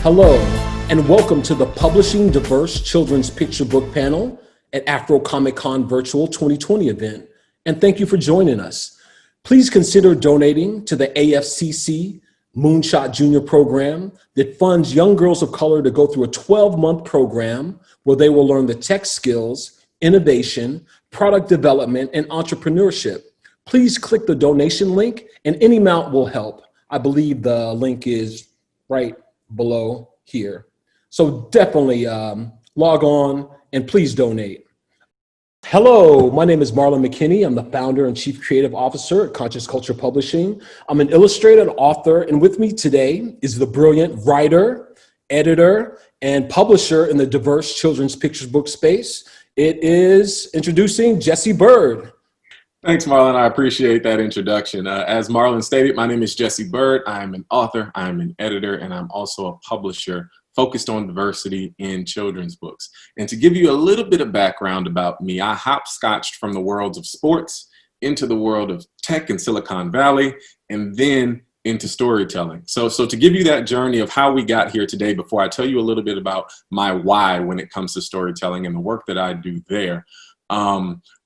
Hello, and welcome to the Publishing Diverse Children's Picture Book Panel at Afro Comic Con Virtual 2020 event. And thank you for joining us. Please consider donating to the AFCC Moonshot Junior program that funds young girls of color to go through a 12-month program where they will learn the tech skills, innovation, product development, and entrepreneurship. Please click the donation link and any amount will help. I believe the link is right below here. So definitely log on and please donate. Hello, my name is Marlon McKenney. I'm the founder and chief creative officer at Conscious Culture Publishing. I'm an illustrator, author, and with me today is the brilliant writer, editor, and publisher in the diverse children's picture book space. It is introducing Jesse Byrd. Thanks, Marlon. I appreciate that introduction. As Marlon stated, my name is Jesse Byrd. I'm an author, I'm an editor, and I'm also a publisher focused on diversity in children's books. And to give you a little bit of background about me, I hopscotched from the worlds of sports into the world of tech in Silicon Valley, and then into storytelling. So to give you that journey of how we got here today, before I tell you a little bit about my why when it comes to storytelling and the work that I do there,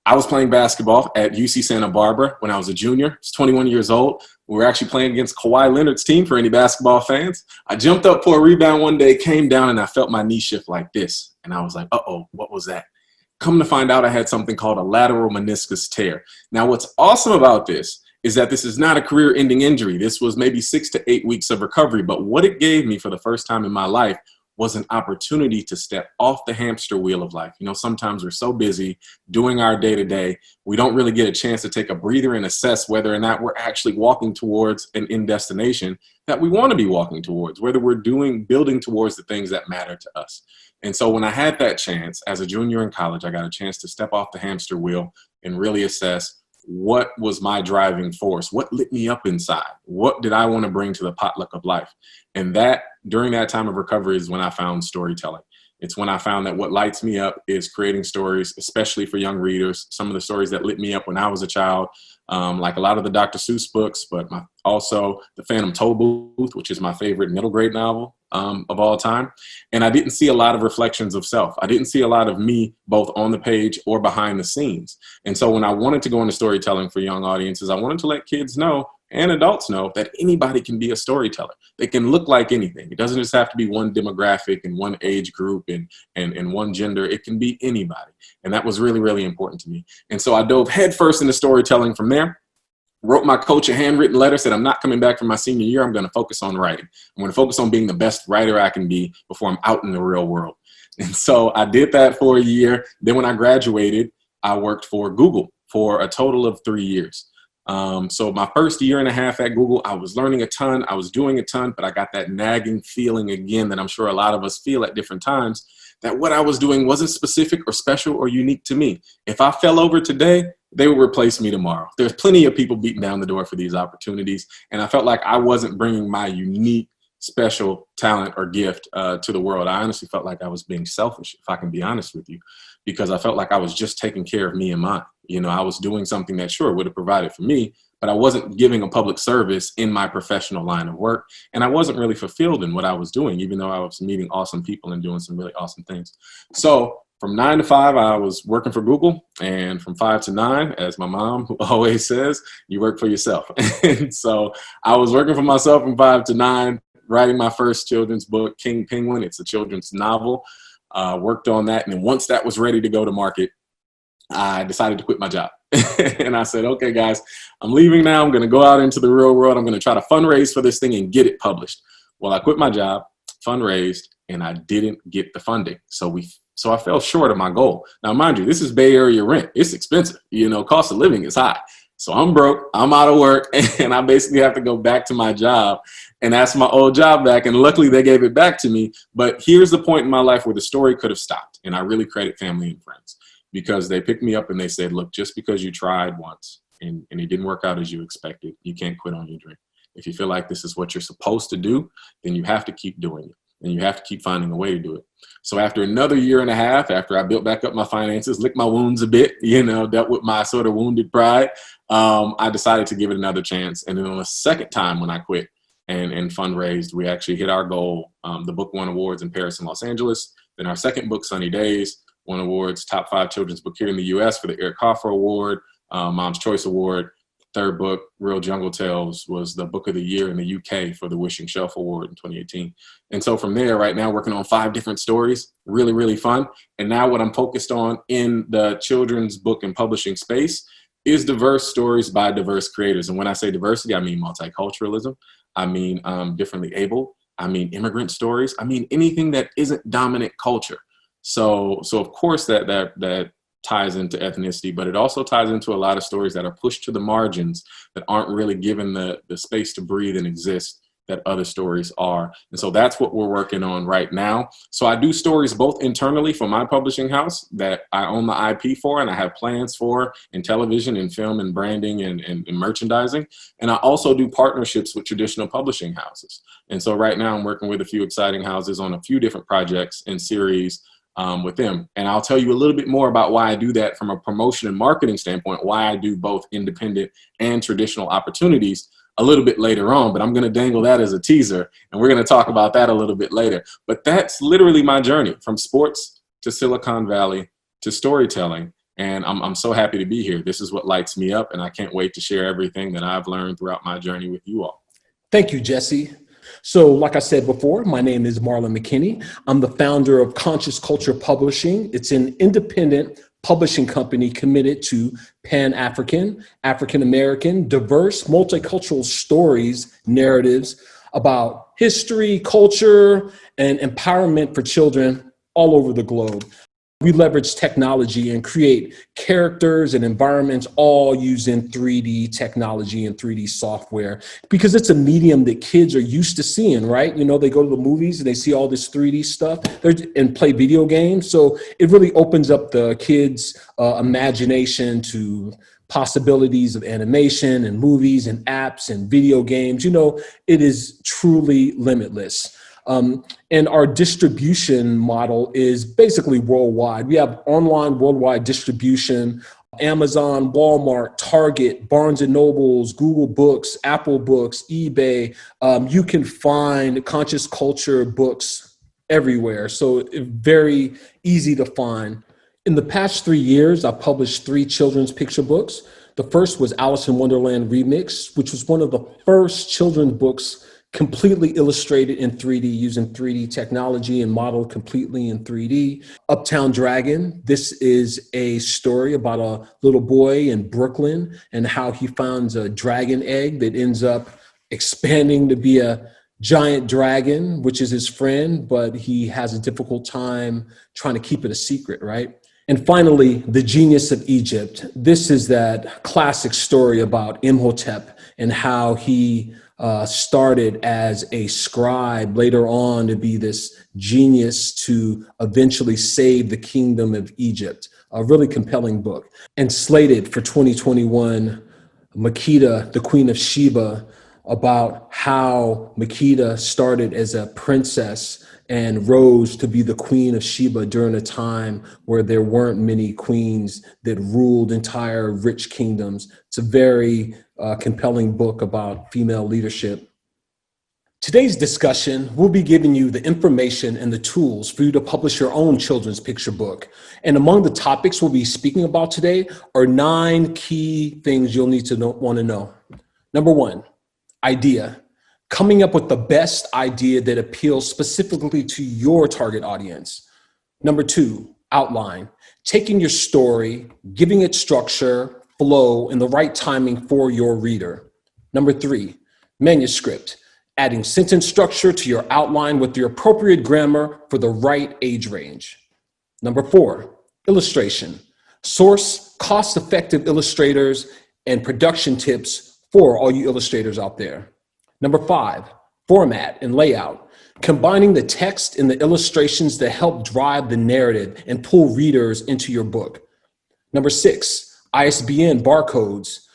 I was playing basketball at UC Santa Barbara when I was a junior. I was 21 years old. We were actually playing against Kawhi Leonard's team for any basketball fans. I jumped up for a rebound one day, came down, and I felt my knee shift like this. And I was like, uh-oh, what was that? Come to find out I had something called a lateral meniscus tear. Now, what's awesome about this is that this is not a career-ending injury. This was maybe 6 to 8 weeks of recovery. But what it gave me for the first time in my life was an opportunity to step off the hamster wheel of life. You know, sometimes we're so busy doing our day-to-day, we don't really get a chance to take a breather and assess whether or not we're actually walking towards an end destination that we want to be walking towards, whether we're building towards the things that matter to us. And so when I had that chance as a junior in college, I got a chance to step off the hamster wheel and really assess what was my driving force? What lit me up inside? What did I want to bring to the potluck of life? And that, during that time of recovery, is when I found storytelling. It's when I found that what lights me up is creating stories, especially for young readers. Some of the stories that lit me up when I was a child, like a lot of the Dr. Seuss books, but also The Phantom Toll Booth, which is my favorite middle grade novel of all time. And I didn't see a lot of reflections of self. I didn't see a lot of me both on the page or behind the scenes. And so when I wanted to go into storytelling for young audiences, I wanted to let kids know and adults know that anybody can be a storyteller. They can look like anything. It doesn't just have to be one demographic and one age group and one gender. It can be anybody. And that was really, really important to me. And so I dove headfirst into storytelling from there. Wrote my coach a handwritten letter, said, I'm not coming back for my senior year. I'm going to focus on writing. I'm going to focus on being the best writer I can be before I'm out in the real world. And so I did that for a year. Then when I graduated, I worked for Google for a total of 3 years. So my first year and a half at Google, I was learning a ton. I was doing a ton, but I got that nagging feeling again that I'm sure a lot of us feel at different times, that what I was doing wasn't specific or special or unique to me. If I fell over today, they will replace me tomorrow. There's plenty of people beating down the door for these opportunities. And I felt like I wasn't bringing my unique, special talent or gift to the world. I honestly felt like I was being selfish, if I can be honest with you, because I felt like I was just taking care of me and mine. You know, I was doing something that sure would have provided for me, but I wasn't giving a public service in my professional line of work. And I wasn't really fulfilled in what I was doing, even though I was meeting awesome people and doing some really awesome things. So from 9 to 5, I was working for Google, and from 5 to 9, as my mom always says, you work for yourself. And so I was working for myself from 5 to 9, writing my first children's book, King Penguin. It's a children's novel. Worked on that, and then once that was ready to go to market, I decided to quit my job. And I said, okay, guys, I'm leaving now. I'm going to go out into the real world. I'm going to try to fundraise for this thing and get it published. Well, I quit my job, fundraised, and I didn't get the funding. So I fell short of my goal. Now, mind you, this is Bay Area rent. It's expensive. You know, cost of living is high. So I'm broke, I'm out of work, and I basically have to go back to my job and ask my old job back. And luckily they gave it back to me. But here's the point in my life where the story could have stopped. And I really credit family and friends, because they picked me up and they said, look, just because you tried once and it didn't work out as you expected, you can't quit on your dream. If you feel like this is what you're supposed to do, then you have to keep doing it. And you have to keep finding a way to do it. So after another year and a half, after I built back up my finances, licked my wounds a bit, you know, dealt with my sort of wounded pride, I decided to give it another chance. And then on the second time when I quit, and fundraised. We actually hit our goal. The book won awards in Paris and Los Angeles. Then our second book, Sunny Days, won awards, top 5 children's book here in the US for the Eric Hoffer Award, Mom's Choice Award. Third book, Real Jungle Tales, was the book of the year in the UK for the Wishing Shelf Award in 2018. And so from there, right now, working on 5 different stories, really, really fun. And now what I'm focused on in the children's book and publishing space is diverse stories by diverse creators. And when I say diversity, I mean multiculturalism. I mean differently able. I mean immigrant stories. I mean anything that isn't dominant culture. So of course that ties into ethnicity, but it also ties into a lot of stories that are pushed to the margins that aren't really given the space to breathe and exist that other stories are. And so that's what we're working on right now. So I do stories both internally for my publishing house that I own the IP for and I have plans for in television and film and branding and merchandising. And I also do partnerships with traditional publishing houses. And so right now I'm working with a few exciting houses on a few different projects and series with them. And I'll tell you a little bit more about why I do that from a promotion and marketing standpoint, why I do both independent and traditional opportunities a little bit later on, but I'm going to dangle that as a teaser, and we're going to talk about that a little bit later. But that's literally my journey from sports to Silicon Valley to storytelling. And I'm so happy to be here. This is what lights me up, and I can't wait to share everything that I've learned throughout my journey with you all. Thank you, Jesse. So like I said before, my name is Marlon McKenney. I'm the founder of Conscious Culture Publishing. It's an independent publishing company committed to Pan-African, African-American, diverse, multicultural stories, narratives about history, culture, and empowerment for children all over the globe. We leverage technology and create characters and environments all using 3D technology and 3D software because it's a medium that kids are used to seeing, right? You know, they go to the movies and they see all this 3D stuff and play video games. So it really opens up the kids' imagination to possibilities of animation and movies and apps and video games. You know, it is truly limitless. And our distribution model is basically worldwide. We have online worldwide distribution, Amazon, Walmart, Target, Barnes and Nobles, Google Books, Apple Books, eBay. You can find conscious culture books everywhere. So very easy to find. In the past 3 years, I've published 3 children's picture books. The first was Alice in Wonderland Remix, which was one of the first children's books completely illustrated in 3D using 3D technology and modeled completely in 3D. Uptown Dragon. This is a story about a little boy in Brooklyn and how he finds a dragon egg that ends up expanding to be a giant dragon, which is his friend, but he has a difficult time trying to keep it a secret, right? And finally, The Genius of Egypt. This is that classic story about Imhotep and how he started as a scribe, later on to be this genius to eventually save the kingdom of Egypt. A really compelling book. And slated for 2021, Makeda, the Queen of Sheba, about how Makeda started as a princess and rose to be the Queen of Sheba during a time where there weren't many queens that ruled entire rich kingdoms. It's a very compelling book about female leadership. Today's discussion will be giving you the information and the tools for you to publish your own children's picture book. And among the topics we'll be speaking about today are 9 key things you'll need to want to know. Number 1, idea. Coming up with the best idea that appeals specifically to your target audience. Number 2, outline. Taking your story, giving it structure, flow, and the right timing for your reader. Number 3, manuscript. Adding sentence structure to your outline with the appropriate grammar for the right age range. Number 4, illustration. Source cost-effective illustrators and production tips for all you illustrators out there. Number 5, format and layout. Combining the text and the illustrations that help drive the narrative and pull readers into your book. Number 6, ISBN barcodes.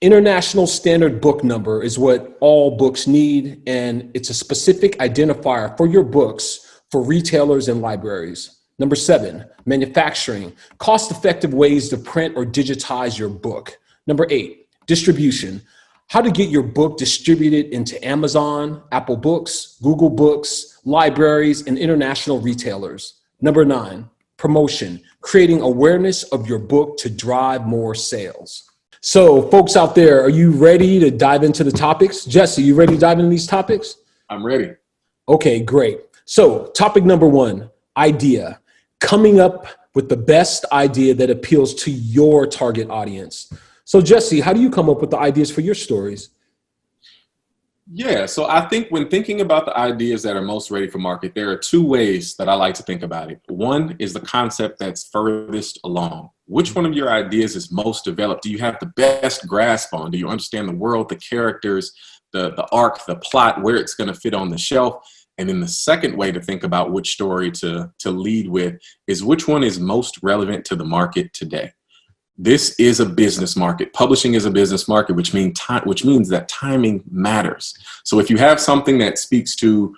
International Standard Book Number is what all books need, and it's a specific identifier for your books for retailers and libraries. Number 7, manufacturing. Cost-effective ways to print or digitize your book. Number 8, distribution. how to get your book distributed into Amazon, Apple Books, Google Books, libraries, and international retailers. Number 9, promotion, creating awareness of your book to drive more sales. So folks out there, are you ready to dive into the topics? Jesse, you ready to dive into these topics? I'm ready. Okay, great. So topic number 1, idea, coming up with the best idea that appeals to your target audience. So Jesse, how do you come up with the ideas for your stories? Yeah, so I think when thinking about the ideas that are most ready for market, there are 2 ways that I like to think about it. One is the concept that's furthest along. Which one of your ideas is most developed? Do you have the best grasp on? Do you understand the world, the characters, the arc, the plot, where it's going to fit on the shelf? And then the second way to think about which story to lead with is which one is most relevant to the market today. This is a business market. Publishing is a business market, which means that timing matters. So if you have something that speaks to,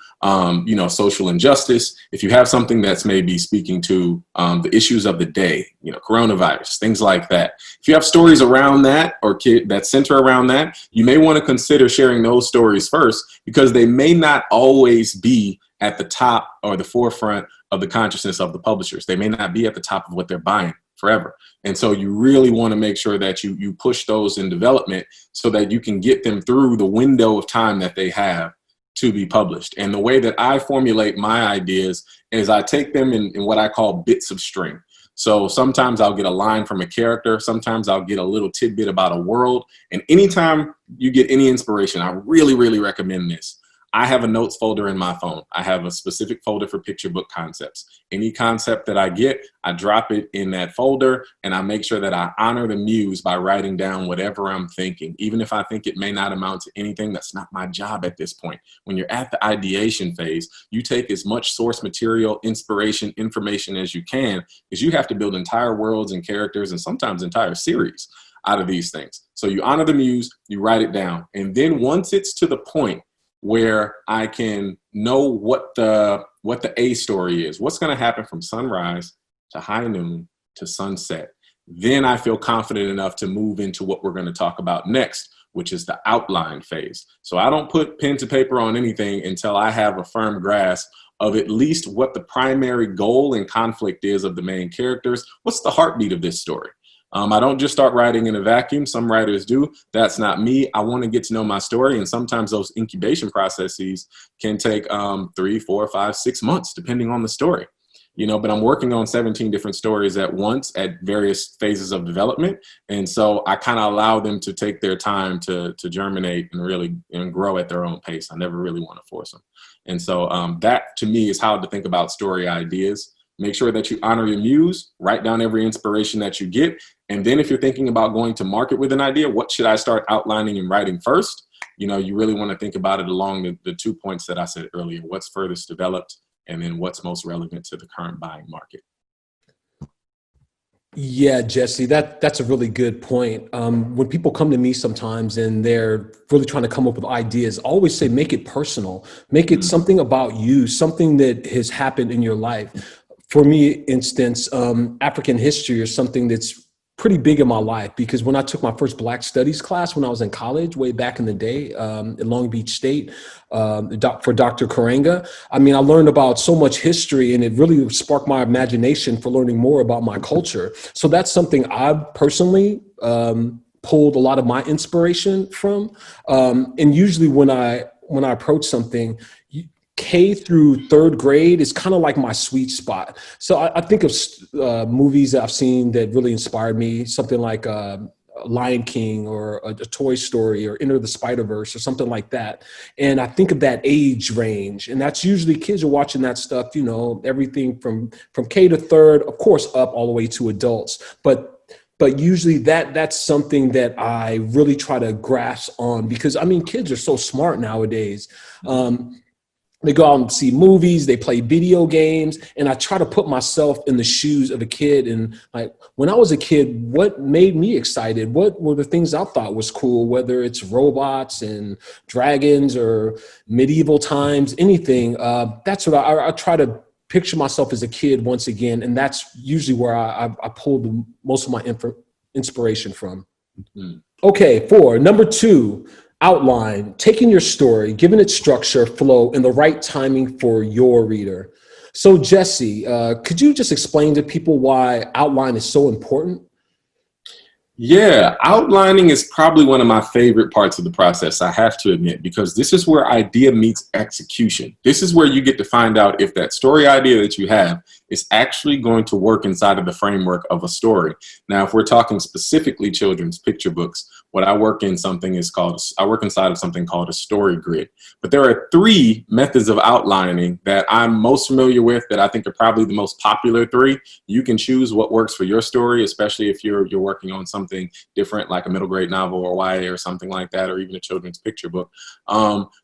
social injustice, if you have something that's maybe speaking to the issues of the day, coronavirus, things like that. If you have stories around that or that center around that, you may want to consider sharing those stories first because they may not always be at the top or the forefront of the consciousness of the publishers. They may not be at the top of what they're buying forever. And so you really want to make sure that you push those in development so that you can get them through the window of time that they have to be published. And the way that I formulate my ideas is I take them in what I call bits of string. So sometimes I'll get a line from a character. Sometimes I'll get a little tidbit about a world. And anytime you get any inspiration, I really, really recommend this. I have a notes folder in my phone. I have a specific folder for picture book concepts. Any concept that I get, I drop it in that folder and I make sure that I honor the muse by writing down whatever I'm thinking. Even if I think it may not amount to anything, that's not my job at this point. When you're at the ideation phase, you take as much source material, inspiration, information as you can, because you have to build entire worlds and characters and sometimes entire series out of these things. So you honor the muse, you write it down. And then once it's to the point where I can know what the A story is, what's going to happen from sunrise to high noon to sunset, then I feel confident enough to move into what we're going to talk about next, which is the outline phase. So I don't put pen to paper on anything until I have a firm grasp of at least what the primary goal and conflict is of the main characters. What's the heartbeat of this story? I don't just start writing in a vacuum. Some writers do. That's not me. I want to get to know my story. And sometimes those incubation processes can take 3, 4, 5, 6 months, depending on the story. But I'm working on 17 different stories at once at various phases of development. And so I kind of allow them to take their time to germinate and really grow at their own pace. I never really want to force them. And so that to me is how to think about story ideas. Make sure that you honor your muse, write down every inspiration that you get. And then if you're thinking about going to market with an idea, what should I start outlining and writing first? You really want to think about it along the 2 points that I said earlier. What's furthest developed and then what's most relevant to the current buying market. Yeah, Jesse, that's a really good point. When people come to me sometimes and they're really trying to come up with ideas, I always say, make it personal, make it something about you, something that has happened in your life. For me, instance, African history is something that's pretty big in my life because when I took my first Black Studies class when I was in college way back in the day at Long Beach State for Dr. Karanga, I learned about so much history and it really sparked my imagination for learning more about my culture. So that's something I've personally pulled a lot of my inspiration from. And usually when I approach something, K through 3rd grade is kind of like my sweet spot. So I think of movies that I've seen that really inspired me, something like Lion King or a Toy Story or Enter the Spider-Verse or something like that. And I think of that age range. And that's usually kids are watching that stuff, everything from K to 3rd, of course, up all the way to adults. But usually that's something that I really try to grasp on because, kids are so smart nowadays. They go out and see movies, they play video games, and I try to put myself in the shoes of a kid. And like when I was a kid, what made me excited? What were the things I thought was cool, whether it's robots and dragons or medieval times, anything. That's what I try to picture myself as a kid once again. And that's usually where I pull most of my inspiration from. Okay, four. Number two, outline, taking your story, giving it structure, flow, and the right timing for your reader. So, Jesse, could you just explain to people why outline is so important? Yeah, outlining is probably one of my favorite parts of the process, I have to admit, because this is where idea meets execution. This is where you get to find out if that story idea that you have is actually going to work inside of the framework of a story. Now, if we're talking specifically children's picture books, what I work in I work inside of something called a story grid. But there are three methods of outlining that I'm most familiar with that I think are probably the most popular three. You can choose what works for your story, especially if you're working on something different like a middle grade novel or YA or something like that, or even a children's picture book.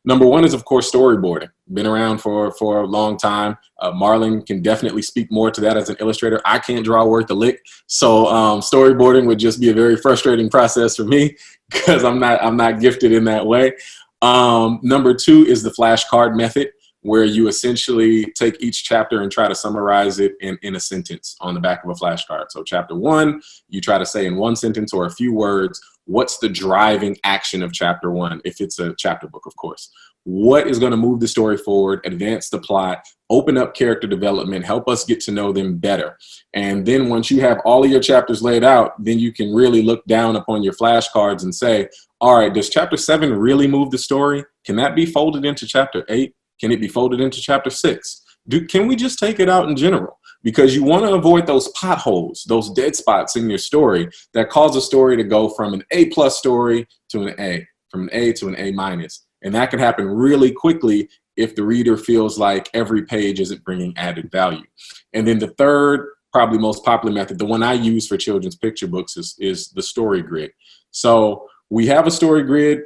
Number one is, of course, storyboarding. Been around for a long time. Marlon can definitely speak more to that as an illustrator. I can't draw worth a lick, so storyboarding would just be a very frustrating process for me because I'm not gifted in that way. Number two is the flashcard method, where you essentially take each chapter and try to summarize it in a sentence on the back of a flashcard. So chapter one, you try to say in one sentence or a few words, what's the driving action of chapter one, if it's a chapter book, of course. What is going to move the story forward, advance the plot, open up character development, help us get to know them better. And then once you have all of your chapters laid out, then you can really look down upon your flashcards and say, all right, does chapter 7 really move the story? Can that be folded into chapter 8? Can it be folded into chapter 6? Can we just take it out in general? Because you want to avoid those potholes, those dead spots in your story that cause a story to go from an A+ story to an A, from an A to an A-. And that can happen really quickly if the reader feels like every page isn't bringing added value. And then the third, probably most popular method, the one I use for children's picture books, is the story grid. So we have a story grid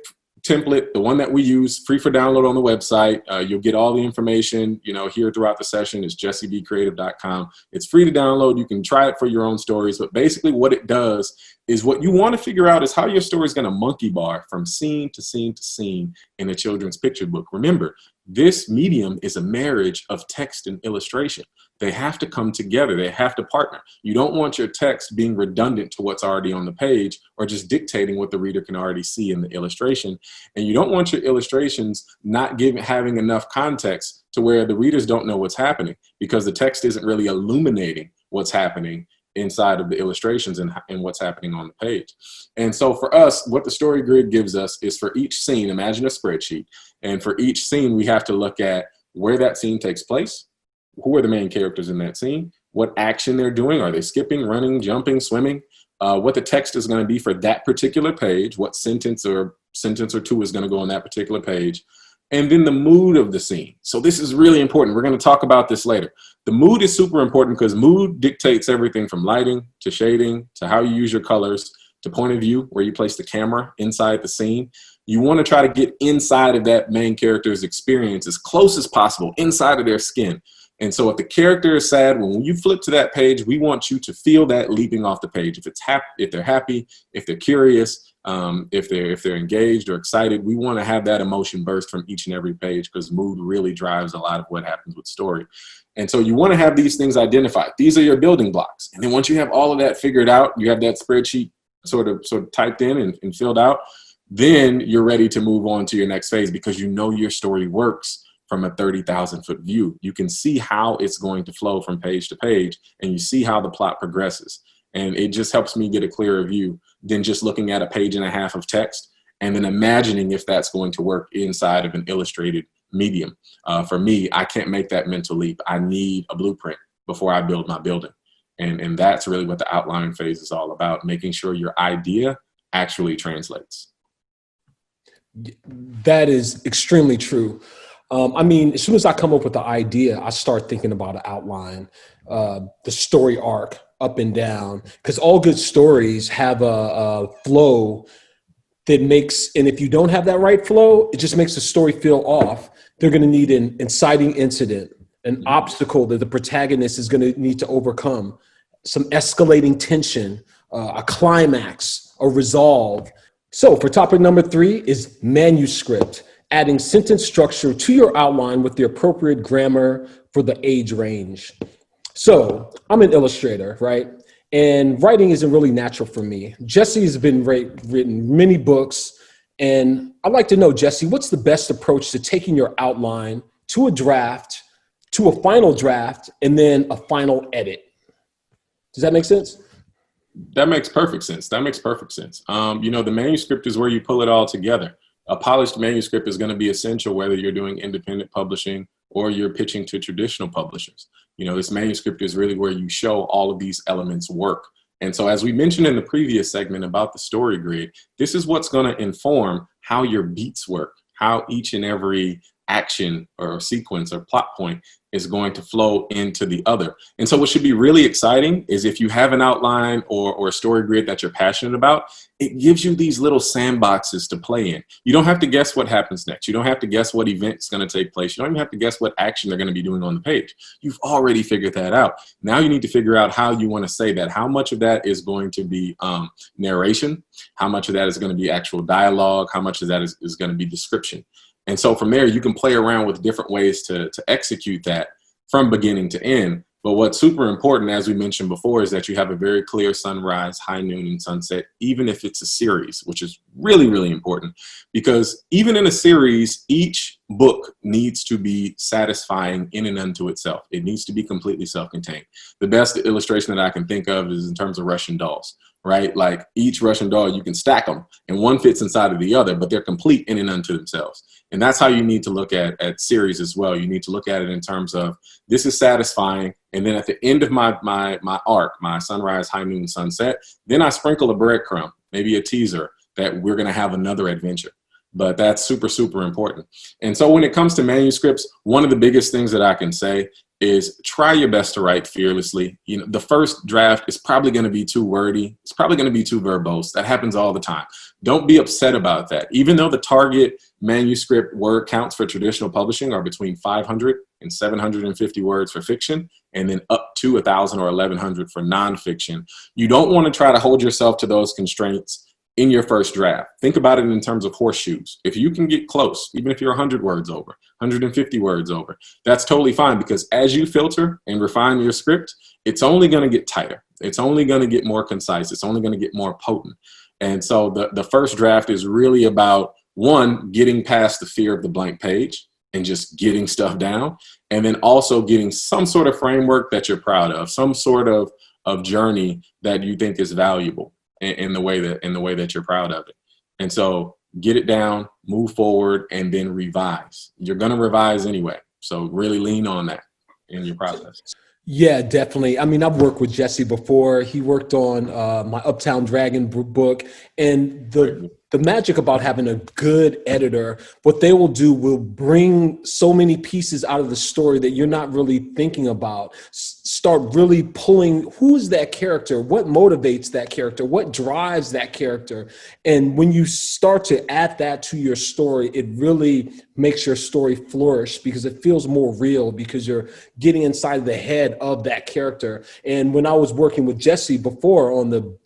template, the one that we use, free for download on the website. You'll get all the information, here throughout the session. It's jessebcreative.com. It's free to download. You can try it for your own stories, but basically what it does is, what you want to figure out is how your story is going to monkey bar from scene to scene to scene in a children's picture book. Remember, this medium is a marriage of text and illustration. They have to come together. They have to partner. You don't want your text being redundant to what's already on the page or just dictating what the reader can already see in the illustration. And you don't want your illustrations not having enough context to where the readers don't know what's happening, because the text isn't really illuminating what's happening inside of the illustrations and what's happening on the page. And so for us, what the story grid gives us is, for each scene, imagine a spreadsheet. And for each scene, we have to look at where that scene takes place. Who are the main characters in that scene? What action they're doing? Are they skipping, running, jumping, swimming? What the text is going to be for that particular page, what sentence or two is going to go on that particular page, and then the mood of the scene. So this is really important. We're going to talk about this later. The mood is super important because mood dictates everything from lighting to shading to how you use your colors to point of view, where you place the camera inside the scene. You want to try to get inside of that main character's experience as close as possible, inside of their skin. And so if the character is sad, when you flip to that page, we want you to feel that leaping off the page. If they're happy, if they're curious, if they're engaged or excited, we want to have that emotion burst from each and every page, because mood really drives a lot of what happens with story. And so you want to have these things identified. These are your building blocks. And then once you have all of that figured out, you have that spreadsheet sort of typed in and filled out, then you're ready to move on to your next phase, because you know your story works from a 30,000-foot view. You can see how it's going to flow from page to page, and you see how the plot progresses. And it just helps me get a clearer view than just looking at a page and a half of text and then imagining if that's going to work inside of an illustrated medium. For me, I can't make that mental leap. I need a blueprint before I build my building. And that's really what the outline phase is all about, making sure your idea actually translates. That is extremely true. As soon as I come up with the idea, I start thinking about an outline, the story arc up and down, because all good stories have a flow that makes, and if you don't have that right flow, it just makes the story feel off. They're going to need an inciting incident, an obstacle that the protagonist is going to need to overcome, some escalating tension, a climax, a resolve. So for topic number 3 is manuscript. Adding sentence structure to your outline with the appropriate grammar for the age range. So I'm an illustrator, right? And writing isn't really natural for me. Jesse has been written many books. And I'd like to know, Jesse, what's the best approach to taking your outline to a draft, to a final draft, and then a final edit? Does that make sense? That makes perfect sense. That makes perfect sense. The manuscript is where you pull it all together. A polished manuscript is going to be essential whether you're doing independent publishing or you're pitching to traditional publishers. This manuscript is really where you show all of these elements work. And so as we mentioned in the previous segment about the story grid, this is what's going to inform how your beats work, how each and every action or sequence or plot point is going to flow into the other. And so what should be really exciting is if you have an outline or a story grid that you're passionate about, it gives you these little sandboxes to play in. You don't have to guess what happens next. You don't have to guess what event's going to take place. You don't even have to guess what action they're going to be doing on the page. You've already figured that out. Now you need to figure out how you want to say that. How much of that is going to be narration? How much of that is going to be actual dialogue? How much of that is going to be description? And so from there, you can play around with different ways to execute that from beginning to end. But what's super important, as we mentioned before, is that you have a very clear sunrise, high noon, and sunset, even if it's a series, which is really, really important. Because even in a series, each book needs to be satisfying in and unto itself. It needs to be completely self-contained. The best illustration that I can think of is in terms of Russian dolls, right? Like each Russian doll, you can stack them and one fits inside of the other, but they're complete in and unto themselves. And that's how you need to look at series as well. You need to look at it in terms of this is satisfying. And then at the end of my arc, my sunrise, high noon, sunset, then I sprinkle a breadcrumb, maybe a teaser that we're going to have another adventure. But that's super, super important. And so when it comes to manuscripts, one of the biggest things that I can say is try your best to write fearlessly. The first draft is probably going to be too wordy. It's probably going to be too verbose. That happens all the time. Don't be upset about that. Even though the target manuscript word counts for traditional publishing are between 500 and 750 words for fiction, and then up to 1,000 or 1,100 for nonfiction, you don't want to try to hold yourself to those constraints in your first draft. Think about it in terms of horseshoes. If you can get close, even if you're 100 words over, 150 words over, that's totally fine, because as you filter and refine your script, it's only going to get tighter. It's only going to get more concise. It's only going to get more potent. And so the first draft is really about, one, getting past the fear of the blank page and just getting stuff down. And then also getting some sort of framework that you're proud of, some sort of journey that you think is valuable in the way that you're proud of it. And so get it down, move forward, and then revise. You're going to revise anyway. So really lean on that in your process. Yeah, definitely. I mean, I've worked with Jesse before. He worked on my Uptown Dragon book, and the magic about having a good editor, what they will do will bring so many pieces out of the story that you're not really thinking about. Start really pulling, who is that character? What motivates that character? What drives that character? And when you start to add that to your story, it really makes your story flourish, because it feels more real, because you're getting inside the head of that character. And when I was working with Jesse before on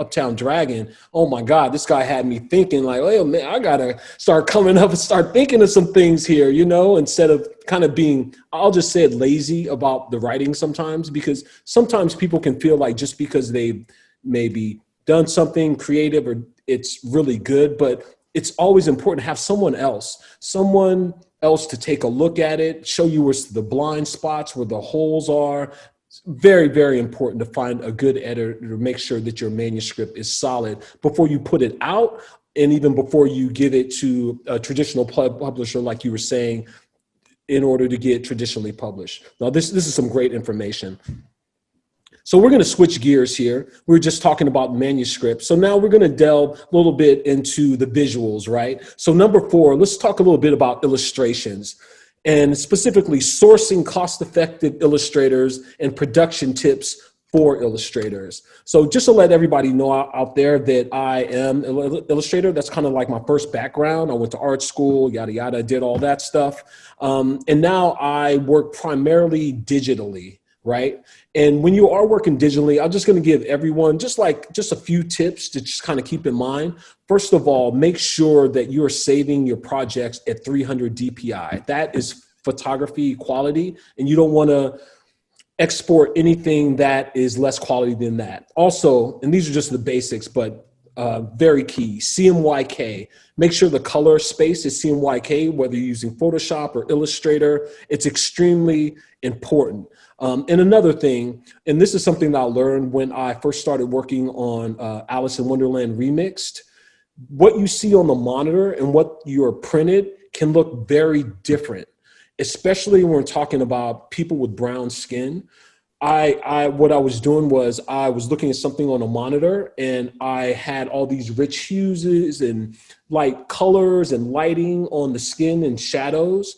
Uptown Dragon, oh my God, this guy had me thinking like, oh man, I gotta start coming up and start thinking of some things here, instead of kind of being, I'll just say it, lazy about the writing sometimes, because sometimes people can feel like just because they've maybe done something creative or it's really good, but it's always important to have someone else to take a look at it, show you where the blind spots, where the holes are. It's very, very important to find a good editor to make sure that your manuscript is solid before you put it out, and even before you give it to a traditional publisher, like you were saying, in order to get traditionally published. Now, this is some great information. So we're going to switch gears here. We were just talking about manuscripts. So now we're going to delve a little bit into the visuals, right? So number 4, let's talk a little bit about illustrations, and specifically sourcing cost-effective illustrators and production tips for illustrators. So just to let everybody know out there that I am an illustrator, that's kind of like my first background. I went to art school, yada, yada, did all that stuff. And now I work primarily digitally, right? And when you are working digitally, I'm just going to give everyone just a few tips to just kind of keep in mind. First of all, make sure that you're saving your projects at 300 DPI. That is photography quality, and you don't want to export anything that is less quality than that. Also, and these are just the basics, but very key, CMYK. Make sure the color space is CMYK, whether you're using Photoshop or Illustrator. It's extremely important. And another thing, and this is something that I learned when I first started working on Alice in Wonderland Remixed, what you see on the monitor and what you're printed can look very different, especially when we're talking about people with brown skin. What I was doing was I was looking at something on a monitor and I had all these rich hues and light colors and lighting on the skin and shadows.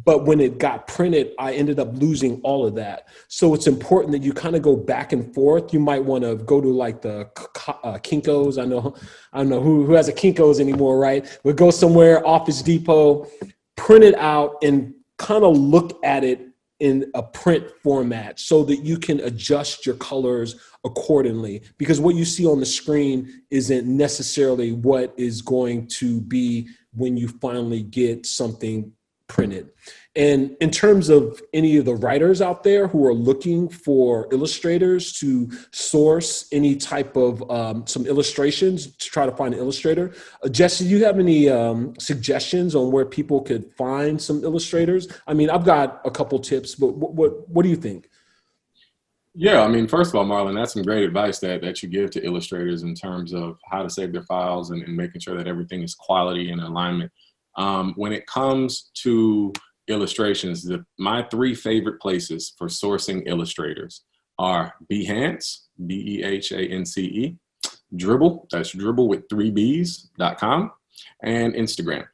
But when it got printed, I ended up losing all of that. So it's important that you kind of go back and forth. You might want to go to like the Kinko's. I don't know who has a Kinko's anymore, right? We'll go somewhere, Office Depot, print it out and kind of look at it in a print format so that you can adjust your colors accordingly, because what you see on the screen isn't necessarily what is going to be when you finally get something printed. And in terms of any of the writers out there who are looking for illustrators to source any type of some illustrations to try to find an illustrator, Jesse, do you have any suggestions on where people could find some illustrators? I mean, I've got a couple tips, but what do you think? Yeah, I mean, first of all, Marlon, that's some great advice that you give to illustrators in terms of how to save their files and making sure that everything is quality and alignment. When it comes to illustrations, my three favorite places for sourcing illustrators are Behance, Behance, Dribble, that's Dribble with 3Bs.com, and Instagram.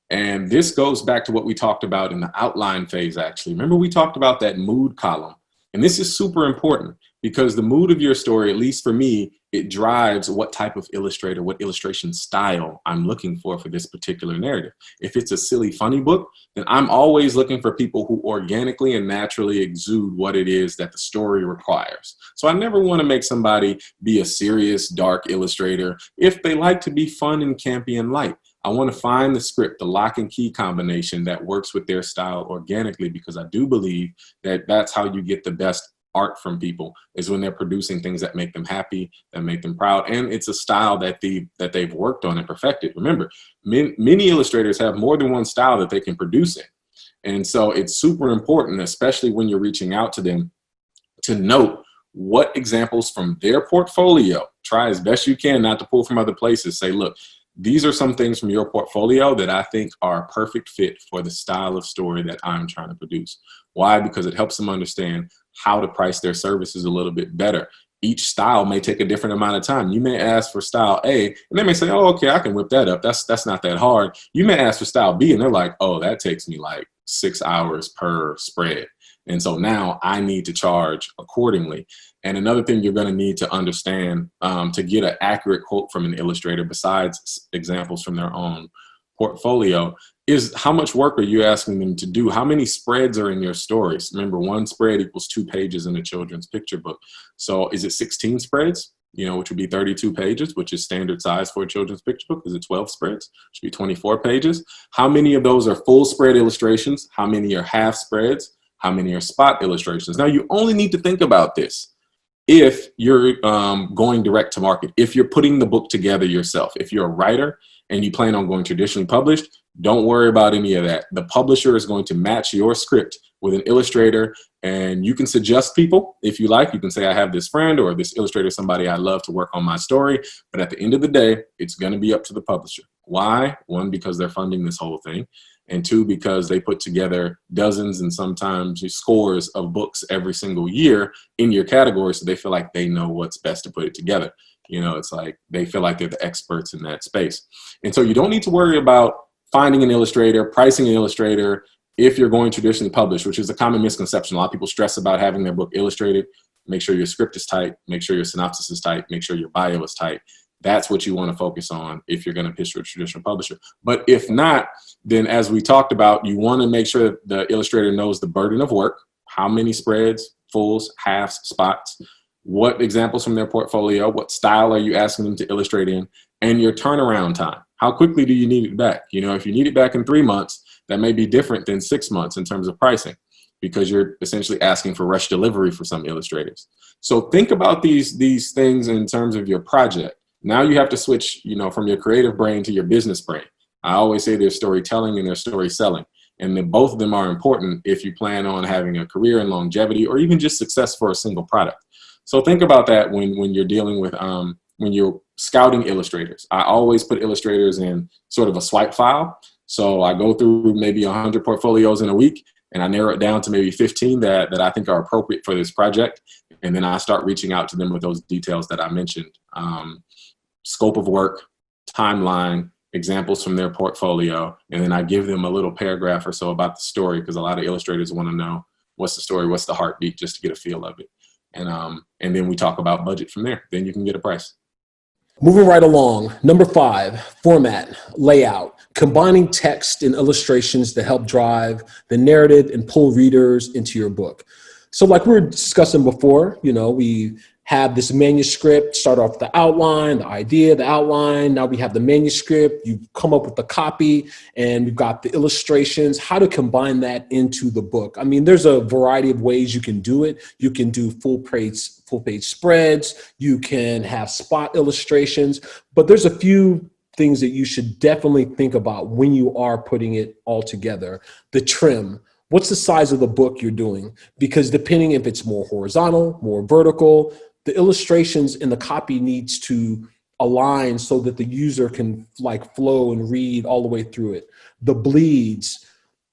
And this goes back to what we talked about in the outline phase, actually. Remember we talked about that mood column? And this is super important because the mood of your story, at least for me, it drives what type of illustrator, what illustration style I'm looking for this particular narrative. If it's a silly, funny book, then I'm always looking for people who organically and naturally exude what it is that the story requires. So I never want to make somebody be a serious, dark illustrator if they like to be fun and campy and light. I want to find the script, the lock and key combination that works with their style organically, because I do believe that that's how you get the best art from people, is when they're producing things that make them happy, that make them proud. And it's a style that they've worked on and perfected. Remember, many illustrators have more than one style that they can produce in. And so it's super important, especially when you're reaching out to them, to note what examples from their portfolio, try as best you can not to pull from other places. Say, look, these are some things from your portfolio that I think are a perfect fit for the style of story that I'm trying to produce. Why? Because it helps them understand how to price their services a little bit better. Each style may take a different amount of time. You may ask for style A, and they may say, oh, okay, I can whip that up. That's not that hard. You may ask for style B, and they're like, oh, that takes me like 6 hours per spread. And so now I need to charge accordingly. And another thing you're going to need to understand to get an accurate quote from an illustrator, besides examples from their own portfolio, is how much work are you asking them to do? How many spreads are in your stories? Remember, one spread equals 2 pages in a children's picture book. So is it 16 spreads, which would be 32 pages, which is standard size for a children's picture book? Is it 12 spreads? Which would be 24 pages. How many of those are full spread illustrations? How many are half spreads? How many are spot illustrations? Now, you only need to think about this if you're going direct to market, if you're putting the book together yourself. If you're a writer and you plan on going traditionally published, don't worry about any of that. The publisher is going to match your script with an illustrator, and you can suggest people if you like. You can say, I have this friend or this illustrator, somebody I love to work on my story. But at the end of the day, it's going to be up to the publisher. Why? One, because they're funding this whole thing. And 2, because they put together dozens and sometimes scores of books every single year in your category, so they feel like they know what's best to put it together. It's like they feel like they're the experts in that space. And so you don't need to worry about finding an illustrator, pricing an illustrator, if you're going traditionally published, which is a common misconception. A lot of people stress about having their book illustrated. Make sure your script is tight, make sure your synopsis is tight, make sure your bio is tight. That's what you want to focus on if you're going to pitch to a traditional publisher. But if not, then as we talked about, you want to make sure that the illustrator knows the burden of work, how many spreads, fulls, halves, spots, what examples from their portfolio, what style are you asking them to illustrate in, and your turnaround time. How quickly do you need it back? If you need it back in 3 months, that may be different than 6 months in terms of pricing. because you're essentially asking for rush delivery for some illustrators. So think about these things in terms of your project. Now you have to switch, from your creative brain to your business brain. I always say there's storytelling and there's story selling. And then both of them are important if you plan on having a career and longevity or even just success for a single product. So think about that when you're dealing with, when you're scouting illustrators. I always put illustrators in sort of a swipe file. So I go through maybe 100 portfolios in a week, and I narrow it down to maybe 15 that I think are appropriate for this project. And then I start reaching out to them with those details that I mentioned. Scope of work, timeline, examples from their portfolio, and then I give them a little paragraph or so about the story, because a lot of illustrators want to know what's the story, what's the heartbeat, just to get a feel of it. And then we talk about budget from there. Then you can get a price. Moving right along, number 5, format, layout, combining text and illustrations to help drive the narrative and pull readers into your book. So like we were discussing before, we have this manuscript, start off the outline, the idea, the outline. Now we have the manuscript, you come up with the copy, and we've got the illustrations, how to combine that into the book. I mean, there's a variety of ways you can do it. You can do full page spreads, you can have spot illustrations, but there's a few things that you should definitely think about when you are putting it all together. The trim. What's the size of the book you're doing? Because depending if it's more horizontal, more vertical, the illustrations in the copy needs to align so that the user can flow and read all the way through it. The bleeds.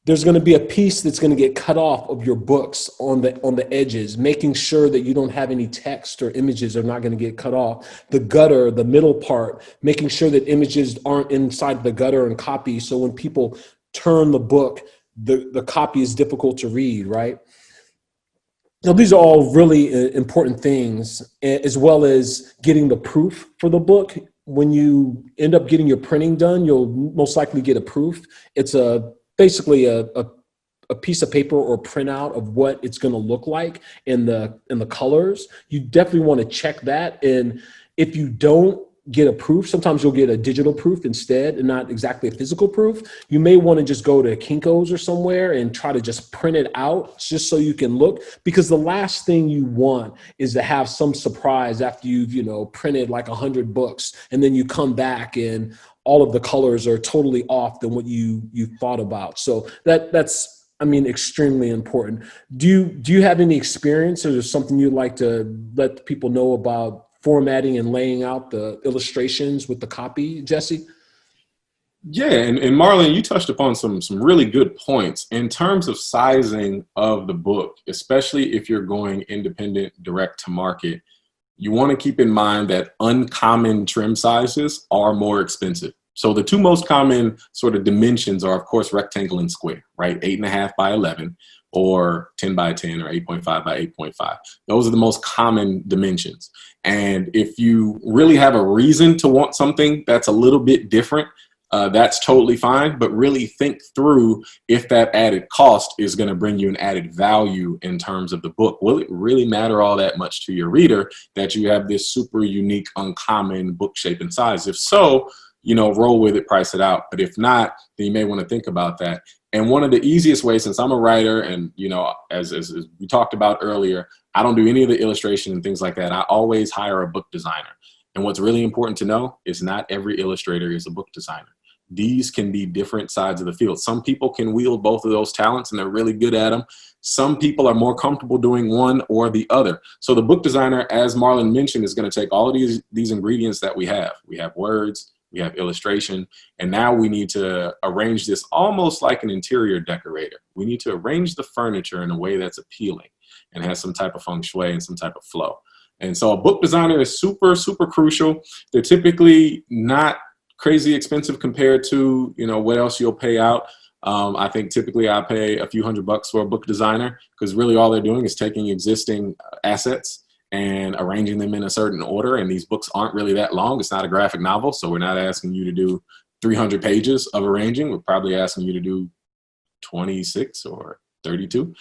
There's going to be a piece that's going to get cut off of your books on the edges, making sure that you don't have any text or images are not going to get cut off. The gutter, the middle part, making sure that images aren't inside the gutter and copy. So when people turn the book, the copy is difficult to read, right? Now, these are all really important things, as well as getting the proof for the book. When you end up getting your printing done, you'll most likely get a proof. It's basically a piece of paper or printout of what it's going to look like in the colors. You definitely want to check that. And if you don't get a proof, sometimes you'll get a digital proof instead and not exactly a physical proof. You may want to just go to Kinko's or somewhere and try to just print it out just so you can look, because the last thing you want is to have some surprise after you've, printed 100 books, and then you come back and all of the colors are totally off than what you thought about. So that's extremely important. Do you have any experience, or is there something you'd like to let people know about formatting and laying out the illustrations with the copy, Jesse? Yeah, and Marlon, you touched upon some really good points in terms of sizing of the book, especially if you're going independent, direct to market. You want to keep in mind that uncommon trim sizes are more expensive. So the two most common sort of dimensions are, of course, rectangle and square, right? 8.5 by 11, or 10 by 10, or 8.5 by 8.5. Those are the most common dimensions. And if you really have a reason to want something that's a little bit different, that's totally fine. But really think through if that added cost is going to bring you an added value in terms of the book. Will it really matter all that much to your reader that you have this super unique, uncommon book shape and size? If so, roll with it, price it out. But if not, then you may want to think about that. And one of the easiest ways, since I'm a writer and, as we talked about earlier, I don't do any of the illustration and things like that. I always hire a book designer. And what's really important to know is not every illustrator is a book designer. These can be different sides of the field. Some people can wield both of those talents and they're really good at them. Some people are more comfortable doing one or the other. So the book designer, as Marlon mentioned, is going to take all of these ingredients that we have. We have words, we have illustration, and now we need to arrange this almost like an interior decorator. We need to arrange the furniture in a way that's appealing and has some type of feng shui and some type of flow. And so a book designer is super, super crucial. They're typically not crazy expensive compared to, what else you'll pay out. I think typically I pay a few $100 for a book designer, because really all they're doing is taking existing assets and arranging them in a certain order. And these books aren't really that long. It's not a graphic novel. So we're not asking you to do 300 pages of arranging. We're probably asking you to do 26 or 32.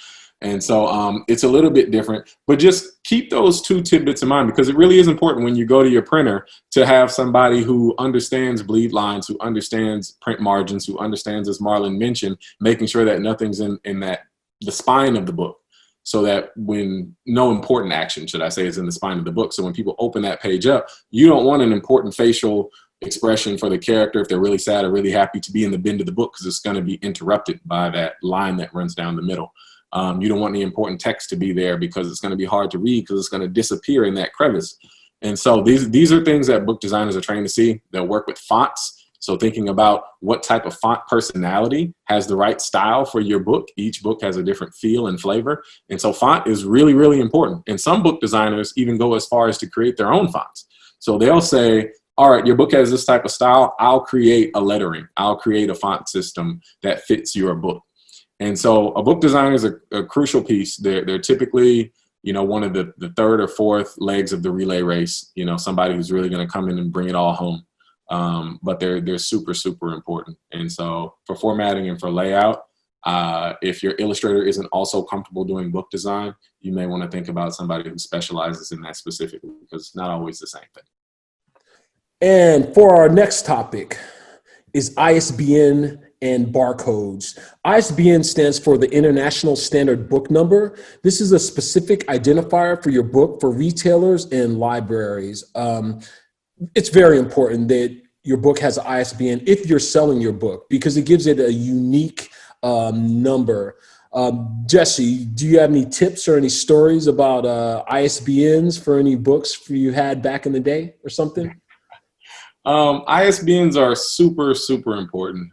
And so it's a little bit different, but just keep those two tidbits in mind, because it really is important when you go to your printer to have somebody who understands bleed lines, who understands print margins, who understands, as Marlon mentioned, making sure that nothing's in that the spine of the book, so that when no important action, should I say, is in the spine of the book. So when people open that page up, you don't want an important facial expression for the character if they're really sad or really happy to be in the bend of the book, because it's going to be interrupted by that line that runs down the middle. You don't want any important text to be there because it's going to be hard to read, because it's going to disappear in that crevice. And so these are things that book designers are trained to see. They'll work with fonts. So thinking about what type of font personality has the right style for your book. Each book has a different feel and flavor. And so font is really, really important. And some book designers even go as far as to create their own fonts. So they'll say, all right, your book has this type of style. I'll create a lettering. I'll create a font system that fits your book. And so a book designer is a crucial piece. They're typically, one of the third or fourth legs of the relay race, somebody who's really going to come in and bring it all home. But they're super, super important. And so for formatting and for layout, if your illustrator isn't also comfortable doing book design, you may want to think about somebody who specializes in that specifically, because it's not always the same thing. And for our next topic is ISBN and barcodes. ISBN stands for the International Standard Book Number. This is a specific identifier for your book for retailers and libraries. It's very important that your book has an ISBN if you're selling your book, because it gives it a unique number. Jesse, do you have any tips or any stories about ISBNs for any books you had back in the day or something? ISBNs are super, super important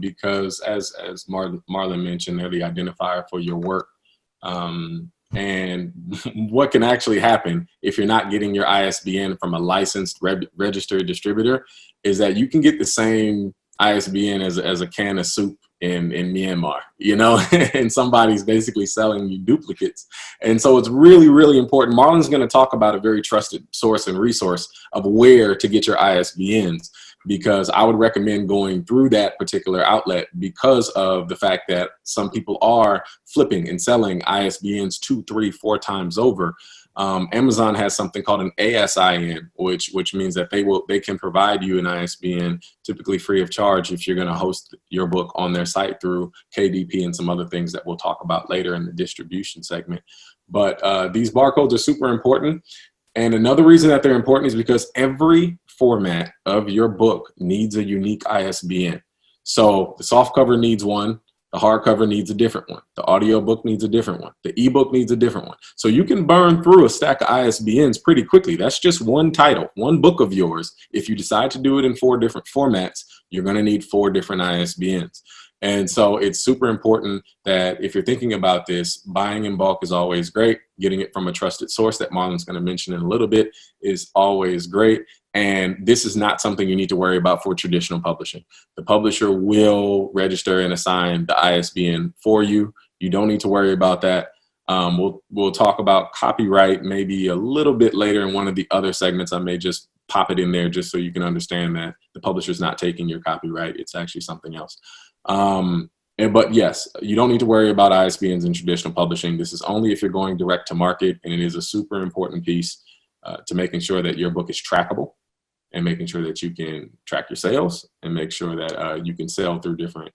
because as Marlon mentioned, they're the identifier for your work. And what can actually happen if you're not getting your ISBN from a licensed registered distributor is that you can get the same ISBN as a can of soup in Myanmar, and somebody's basically selling you duplicates. And so it's really, really important. Marlon's going to talk about a very trusted source and resource of where to get your ISBNs, because I would recommend going through that particular outlet because of the fact that some people are flipping and selling ISBNs 2, 3, 4 times over. Amazon has something called an ASIN, which means that they can provide you an ISBN, typically free of charge, if you're going to host your book on their site through KDP and some other things that we'll talk about later in the distribution segment. But these barcodes are super important. And another reason that they're important is because every format of your book needs a unique ISBN. So the softcover needs one. The hardcover needs a different one. The audiobook needs a different one. The ebook needs a different one. So you can burn through a stack of ISBNs pretty quickly. That's just one title, one book of yours. If you decide to do it in 4 different formats, you're going to need 4 different ISBNs. And so it's super important that if you're thinking about this, buying in bulk is always great. Getting it from a trusted source that Marlon's going to mention in a little bit is always great. And this is not something you need to worry about for traditional publishing. The publisher will register and assign the ISBN for you. You don't need to worry about that. We'll talk about copyright maybe a little bit later in one of the other segments. I may just pop it in there just so you can understand that the publisher's not taking your copyright. It's actually something else. But yes, you don't need to worry about ISBNs in traditional publishing. This is only if you're going direct to market, and it is a super important piece to making sure that your book is trackable and making sure that you can track your sales and make sure that you can sell through different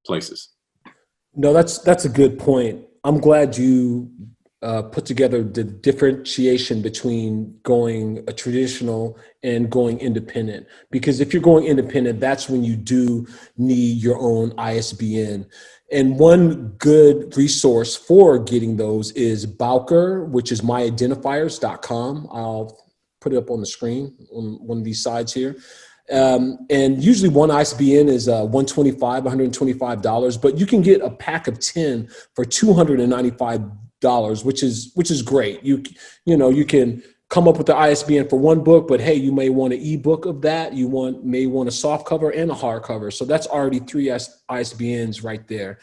places. No, that's a good point. I'm glad you put together the differentiation between going a traditional and going independent, because if you're going independent, that's when you do need your own ISBN. And one good resource for getting those is Bowker, which is myidentifiers.com. I'll put it up on the screen on one of these sides here. And usually one ISBN is $125, but you can get a pack of 10 for $295, which is great. You can come up with the ISBN for one book, but hey, you may want an ebook of that. You may want a soft cover and a hardcover. So that's already 3 ISBNs right there.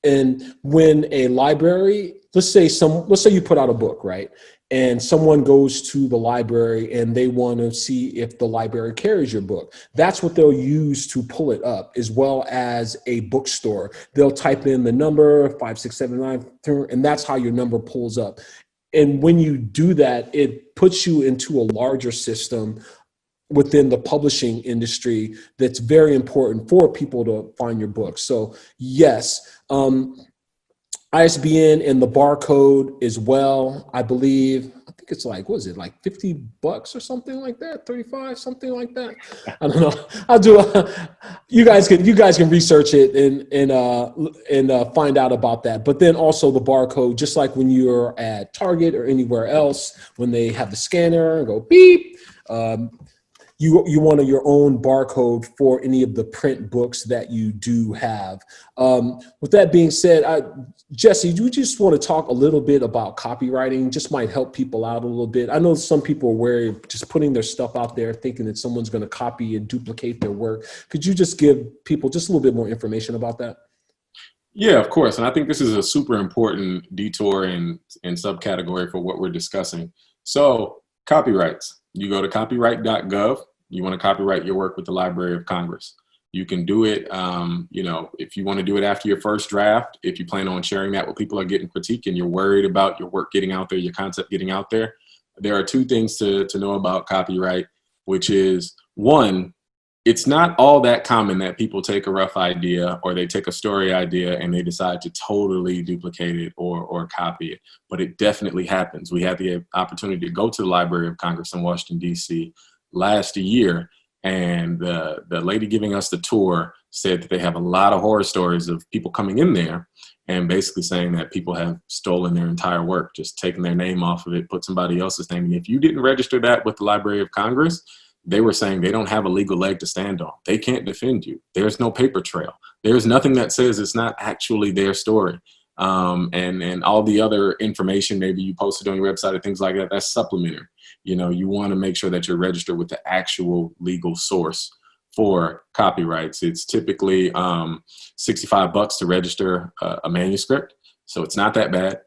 And when a library, let's say you put out a book, right? And someone goes to the library and they want to see if the library carries your book. That's what they'll use to pull it up, as well as a bookstore. They'll type in the number 5679, and that's how your number pulls up. And when you do that, it puts you into a larger system within the publishing industry that's very important for people to find your book. So yes, ISBN and the barcode as well, I believe. I think it's like, what is it, like $50 or something like that, 35, something like that. I don't know. I'll do. You guys can research it and find out about that. But then also the barcode, just like when you're at Target or anywhere else, when they have the scanner and go beep. You want your own barcode for any of the print books that you do have. With that being said, Jesse, do you just want to talk a little bit about copywriting? Just might help people out a little bit. I know some people are wary of just putting their stuff out there thinking that someone's going to copy and duplicate their work. Could you just give people just a little bit more information about that? Yeah, of course. And I think this is a super important detour and subcategory for what we're discussing. So copyrights, you go to copyright.gov. You want to copyright your work with the Library of Congress. You can do it, if you want to do it after your first draft, if you plan on sharing that with people or getting critique and you're worried about your work getting out there, your concept getting out there. There are two things to know about copyright, which is one, it's not all that common that people take a rough idea or they take a story idea and they decide to totally duplicate it or copy it, but it definitely happens. We had the opportunity to go to the Library of Congress in Washington, D.C. last year, and the lady giving us the tour said that they have a lot of horror stories of people coming in there and basically saying that people have stolen their entire work, just taken their name off of it, put somebody else's name. And if you didn't register that with the Library of Congress, they were saying they don't have a legal leg to stand on. They can't defend you. There's no paper trail. There's nothing that says it's not actually their story. And all the other information maybe you posted on your website or things like that, that's supplementary. You want to make sure that you're registered with the actual legal source for copyrights. It's typically $65 to register a manuscript. So it's not that bad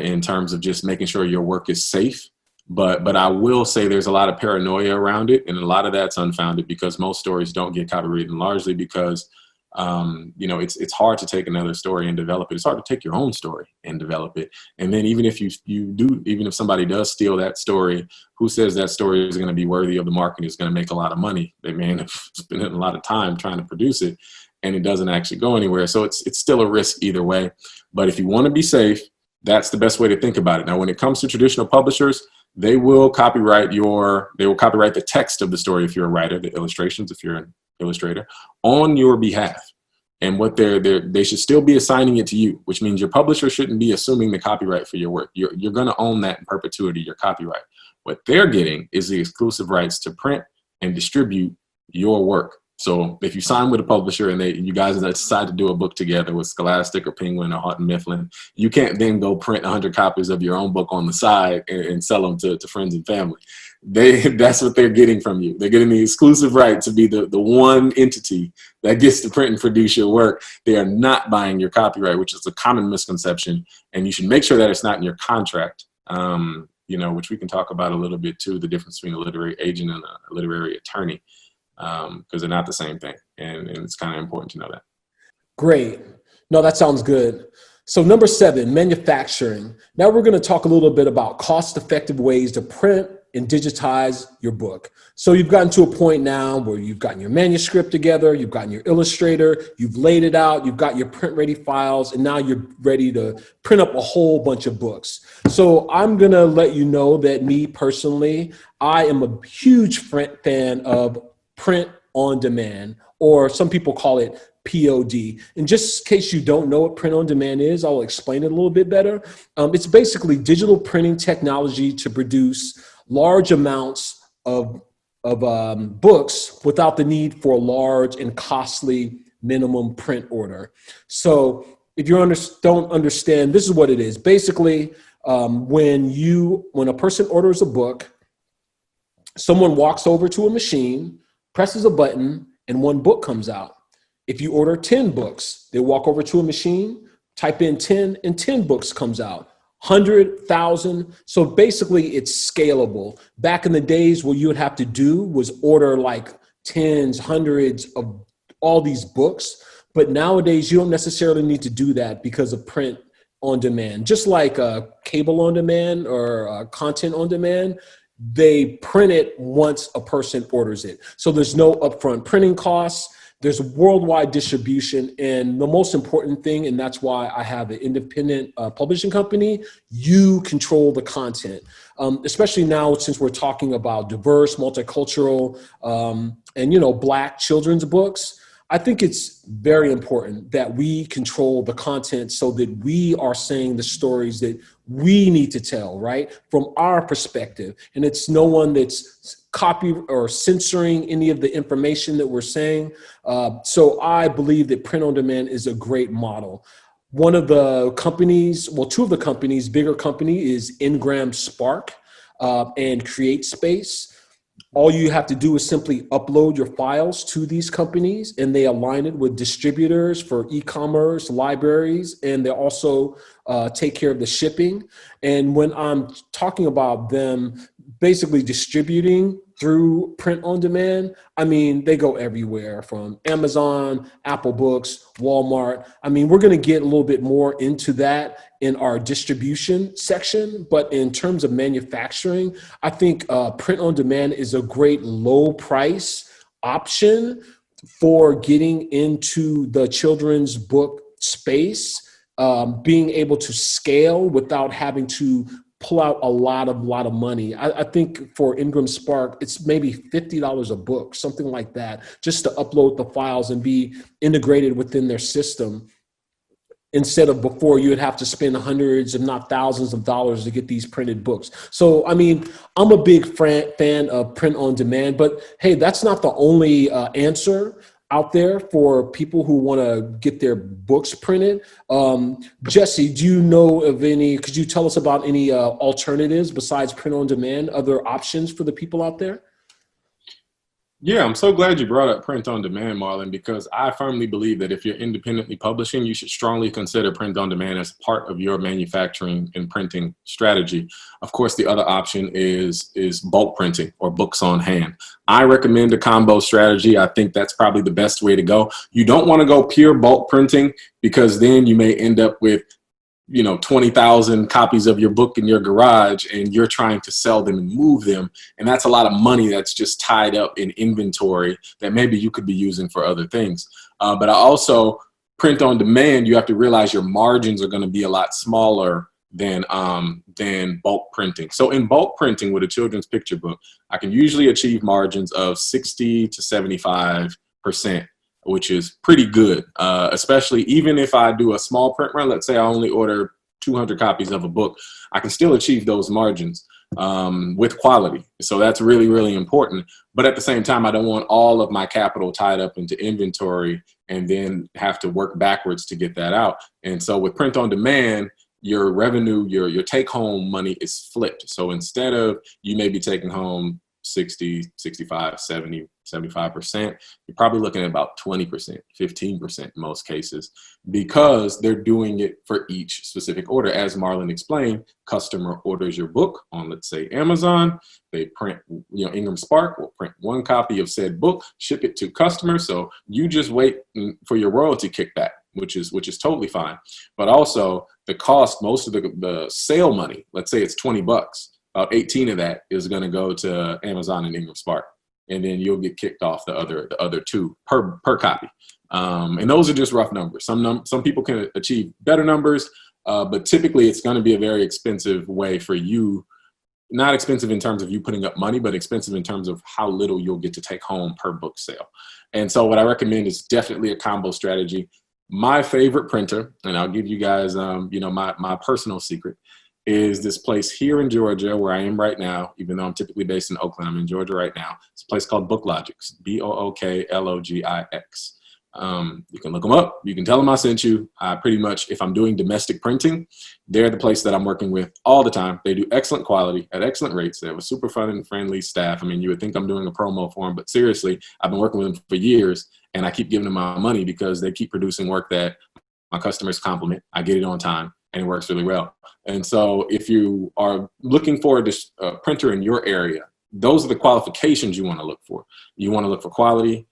in terms of just making sure your work is safe. But I will say there's a lot of paranoia around it, and a lot of that's unfounded because most stories don't get copyrighted, and largely because it's hard to take another story and develop it. It's hard to take your own story and develop it. And then even if even if somebody does steal that story, who says that story is going to be worthy of the market and is going to make a lot of money? They may have spent a lot of time trying to produce it and it doesn't actually go anywhere. So it's still a risk either way. But if you want to be safe, that's the best way to think about it. Now, when it comes to traditional publishers, they will copyright the text of the story if you're a writer, the illustrations if you're an illustrator, on your behalf. And what they should still be assigning it to you, which means your publisher shouldn't be assuming the copyright for your work. You're going to own that in perpetuity, your copyright. What they're getting is the exclusive rights to print and distribute your work. So if you sign with a publisher and you guys decide to do a book together with Scholastic or Penguin or Houghton Mifflin, you can't then go print 100 copies of your own book on the side and sell them to friends and family. That's what they're getting from you. They're getting the exclusive right to be the one entity that gets to print and produce your work. They are not buying your copyright, which is a common misconception. And you should make sure that it's not in your contract, which we can talk about a little bit too, the difference between a literary agent and a literary attorney. Because they're not the same thing. And it's kind of important to know that. Great. No, that sounds good. So number 7, manufacturing. Now we're going to talk a little bit about cost-effective ways to print and digitize your book. So you've gotten to a point now where you've gotten your manuscript together, you've gotten your illustrator, you've laid it out, you've got your print-ready files, and now you're ready to print up a whole bunch of books. So I'm going to let you know that me personally, I am a huge fan of print on demand, or some people call it POD. And just in case you don't know what print on demand is, I'll explain it a little bit better. It's basically digital printing technology to produce large amounts of books without the need for a large and costly minimum print order. So if you don't understand, this is what it is. Basically, when a person orders a book, someone walks over to a machine, presses a button, and one book comes out. If you order 10 books, they walk over to a machine, type in 10, and 10 books comes out. 100,000. So basically it's scalable. Back in the days, what you would have to do was order like tens, hundreds of all these books. But nowadays you don't necessarily need to do that because of print on demand. Just like cable on demand or content on demand, they print it once a person orders it. So there's no upfront printing costs. There's worldwide distribution, and the most important thing, and that's why I have an independent publishing company, you control the content. Especially now, since we're talking about diverse, multicultural, and Black children's books. I think it's very important that we control the content so that we are saying the stories that we need to tell, right? From our perspective. And it's no one that's copy or censoring any of the information that we're saying. So I believe that print on demand is a great model. One of the companies, well, two of the companies, bigger company is Ingram Spark and CreateSpace. All you have to do is simply upload your files to these companies, and they align it with distributors for e-commerce, libraries, and they also take care of the shipping. And when I'm talking about them basically distributing through print on demand, I mean, they go everywhere from Amazon, Apple Books, Walmart. I mean, we're going to get a little bit more into that in our distribution section, but in terms of manufacturing, I think print on demand is a great low price option for getting into the children's book space, being able to scale without having to pull out a lot of money. I think for Ingram Spark, it's maybe $50 a book, something like that, just to upload the files and be integrated within their system. Instead of before, you would have to spend hundreds, if not thousands of dollars to get these printed books. So, I mean, I'm a big fan of print on demand, but hey, that's not the only answer out there for people who want to get their books printed. Jesse, do you know of any, could you tell us about any alternatives besides print on demand, other options for the people out there? Yeah, I'm so glad you brought up print on demand, Marlon, because I firmly believe that if you're independently publishing, you should strongly consider print on demand as part of your manufacturing and printing strategy. Of course, the other option is bulk printing or books on hand. I recommend a combo strategy. I think that's probably the best way to go. You don't want to go pure bulk printing because then you may end up with 20,000 copies of your book in your garage and you're trying to sell them and move them. And that's a lot of money that's just tied up in inventory that maybe you could be using for other things. But I also print on demand, you have to realize your margins are going to be a lot smaller than bulk printing. So in bulk printing with a children's picture book, I can usually achieve margins of 60 to 75%. Which is pretty good, especially even if I do a small print run. Let's say I only order 200 copies of a book, I can still achieve those margins with quality. So that's really, really important. But at the same time, I don't want all of my capital tied up into inventory and then have to work backwards to get that out. And so with print on demand, your revenue, your take home money is flipped. So instead of you may be taking home 60, 65, 70, 75%, you're probably looking at about 20%, 15% in most cases, because they're doing it for each specific order. As Marlon explained, customer orders your book on, let's say, Amazon. They print, Ingram Spark will print one copy of said book, ship it to customers. So you just wait for your royalty kickback, which is totally fine. But also the cost, most of the sale money, let's say it's $20. About 18 of that is going to go to Amazon and Ingram Spark, and then you'll get kicked off the other two per copy. And those are just rough numbers. Some people can achieve better numbers, but typically it's going to be a very expensive way for you. Not expensive in terms of you putting up money, but expensive in terms of how little you'll get to take home per book sale. And so what I recommend is definitely a combo strategy. My favorite printer, and I'll give you guys, my personal secret, is this place here in Georgia where I am right now. Even though I'm typically based in Oakland, I'm in Georgia right now. It's a place called BookLogix, BookLogix. You can look them up. You can tell them I sent you. Pretty much, if I'm doing domestic printing, they're the place that I'm working with all the time. They do excellent quality at excellent rates. They have a super fun and friendly staff. I mean, you would think I'm doing a promo for them, but seriously, I've been working with them for years, and I keep giving them my money because they keep producing work that my customers compliment. I get it on time, and it works really well. And so if you are looking for a printer in your area, those are the qualifications you want to look for. You want to look for quality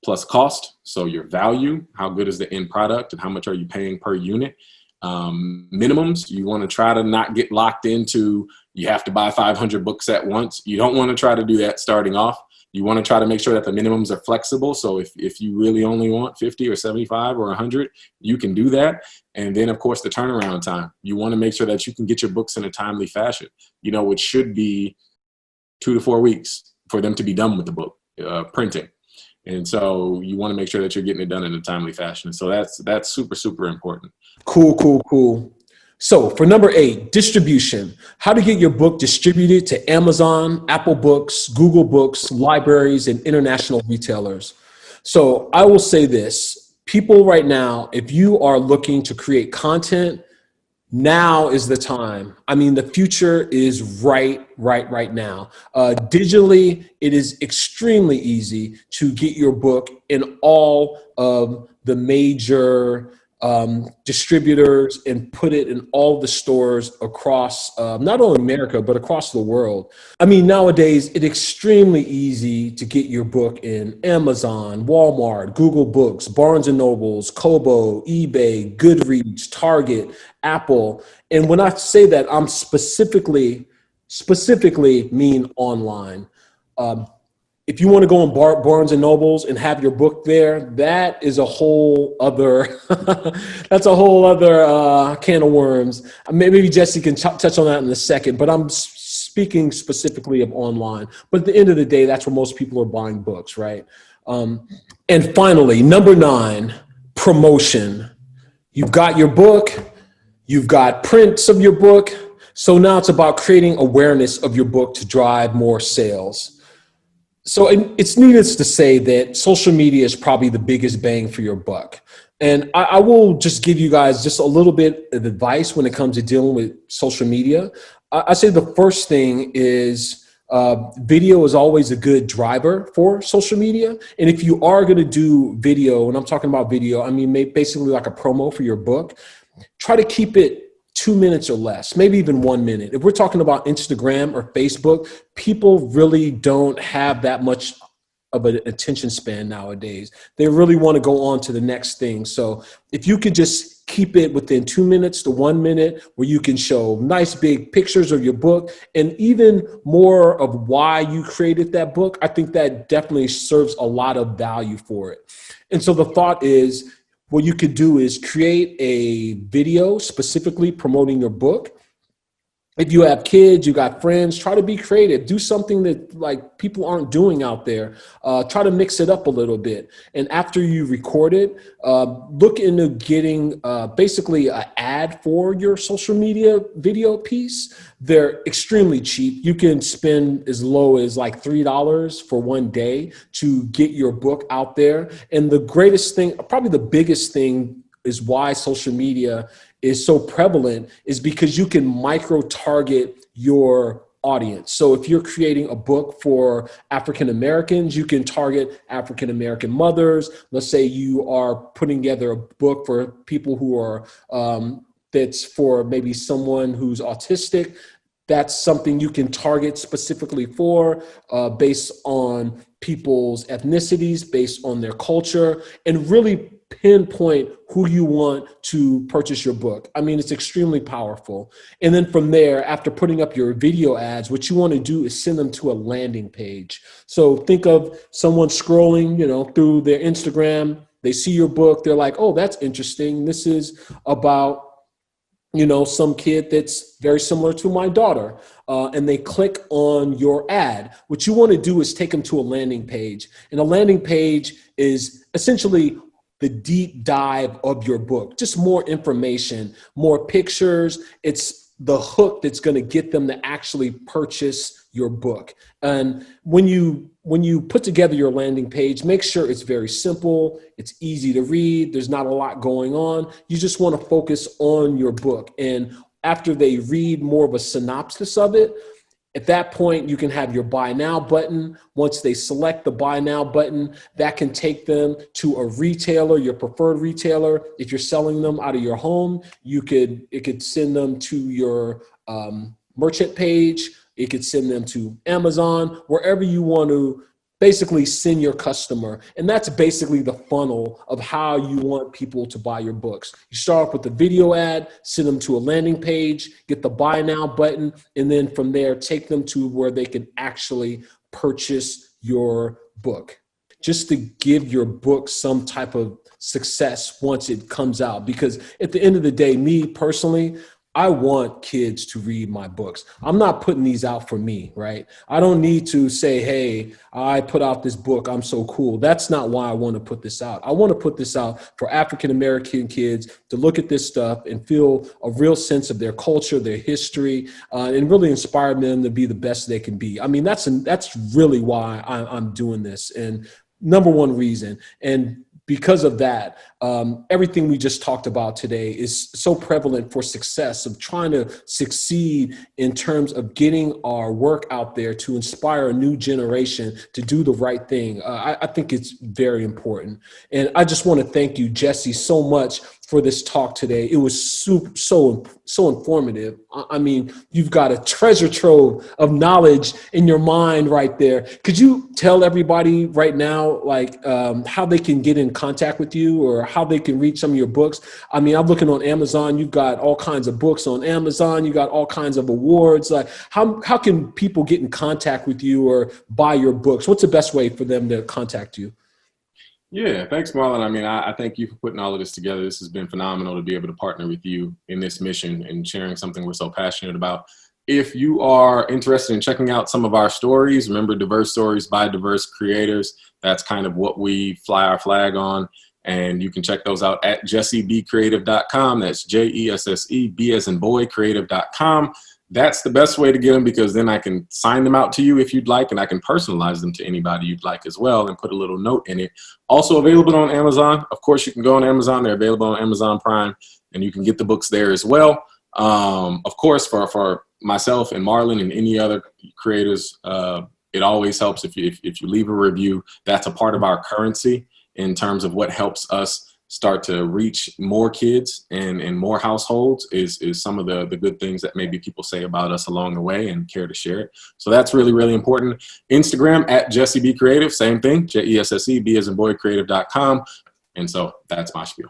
plus cost. So your value, how good is the end product and how much are you paying per unit? Minimums, you want to try to not get locked into, you have to buy 500 books at once. You don't want to try to do that starting off. You want to try to make sure that the minimums are flexible. So if you really only want 50 or 75 or 100, you can do that. And then, of course, the turnaround time. You want to make sure that you can get your books in a timely fashion. It should be 2 to 4 weeks for them to be done with the book printing. And so you want to make sure that you're getting it done in a timely fashion. So that's super, super important. Cool. So for number 8, distribution. How to get your book distributed to Amazon, Apple Books, Google Books, libraries, and international retailers. So I will say this, people right now, if you are looking to create content, now is the time. I mean, the future is right now. Digitally, it is extremely easy to get your book in all of the major distributors and put it in all the stores across not only America, but across the world. I mean, nowadays, it's extremely easy to get your book in Amazon, Walmart, Google Books, Barnes & Nobles, Kobo, eBay, Goodreads, Target, Apple. And when I say that, I'm specifically mean online. If you want to go on Barnes and Nobles and have your book there, that is a whole other, that's a whole other can of worms. Maybe Jesse can touch on that in a second, but I'm speaking specifically of online. But at the end of the day, that's where most people are buying books, right? And finally, number 9, promotion. You've got your book, you've got prints of your book. So now it's about creating awareness of your book to drive more sales. So it's needless to say that social media is probably the biggest bang for your buck. And I will just give you guys just a little bit of advice when it comes to dealing with social media. I say the first thing is video is always a good driver for social media. And if you are going to do video, and I'm talking about video, I mean, basically like a promo for your book, try to keep it 2 minutes or less, maybe even 1 minute. If we're talking about Instagram or Facebook, people really don't have that much of an attention span nowadays. They really want to go on to the next thing. So if you could just keep it within 2 minutes to 1 minute, where you can show nice big pictures of your book and even more of why you created that book, I think that definitely serves a lot of value for it. And so the thought is, what you could do is create a video specifically promoting your book. If you have kids, you got friends, try to be creative. Do something that like people aren't doing out there. Try to mix it up a little bit. And after you record it, look into getting basically an ad for your social media video piece. They're extremely cheap. You can spend as low as like $3 for 1 day to get your book out there. And the greatest thing, probably the biggest thing, is why social media is so prevalent, is because you can micro target your audience. So if you're creating a book for African Americans, you can target African American mothers. Let's say you are putting together a book for people who are, that's for maybe someone who's autistic. That's something you can target specifically for, based on people's ethnicities, based on their culture, and really pinpoint who you want to purchase your book. I mean, it's extremely powerful. And then from there, after putting up your video ads, what you want to do is send them to a landing page. So think of someone scrolling, through their Instagram. They see your book. They're like, oh, that's interesting. This is about, some kid that's very similar to my daughter. And they click on your ad. What you want to do is take them to a landing page. And a landing page is essentially the deep dive of your book, just more information, more pictures. It's the hook that's going to get them to actually purchase your book. And when you put together your landing page, make sure it's very simple, it's easy to read, there's not a lot going on. You just want to focus on your book. And after they read more of a synopsis of it, at that point, you can have your buy now button. Once they select the buy now button, that can take them to a retailer, your preferred retailer. If you're selling them out of your home, it could send them to your merchant page. It could send them to Amazon, wherever you want to basically send your customer. And that's basically the funnel of how you want people to buy your books. You start off with the video ad, send them to a landing page, get the buy now button, and then from there, take them to where they can actually purchase your book, just to give your book some type of success once it comes out. Because at the end of the day, me personally, I want kids to read my books. I'm not putting these out for me, right? I don't need to say, hey, I put out this book, I'm so cool. That's not why I want to put this out. I want to put this out for African-American kids to look at this stuff and feel a real sense of their culture, their history, and really inspire them to be the best they can be. I mean, that's really why I'm doing this. And number one reason. And because of that, everything we just talked about today is so prevalent for success, of trying to succeed in terms of getting our work out there to inspire a new generation to do the right thing. I think it's very important. And I just want to thank you, Jesse, so much for this talk today. It was so informative. I mean, you've got a treasure trove of knowledge in your mind right there. Could you tell everybody right now, like, how they can get in contact with you or how they can read some of your books? I mean, I'm looking on Amazon. You've got all kinds of books on Amazon. You got all kinds of awards. Like, how can people get in contact with you or buy your books? What's the best way for them to contact you? Yeah, thanks, Marlon. I mean, I thank you for putting all of this together. This has been phenomenal to be able to partner with you in this mission and sharing something we're so passionate about. If you are interested in checking out some of our stories, remember, diverse stories by diverse creators. That's kind of what we fly our flag on. And you can check those out at jessebcreative.com. That's JESSE, as in boy, creative.com. That's the best way to get them, because then I can sign them out to you if you'd like, and I can personalize them to anybody you'd like as well and put a little note in it. Also available on Amazon. Of course, you can go on Amazon. They're available on Amazon Prime, and you can get the books there as well. Of course, for myself and Marlon and any other creators, it always helps if you leave a review. That's a part of our currency in terms of what helps us start to reach more kids and more households is some of the good things that maybe people say about us along the way and care to share it. So that's really, really important. Instagram at JesseBCreative, same thing, JESSE, B as in boy, creative.com. And so that's my spiel.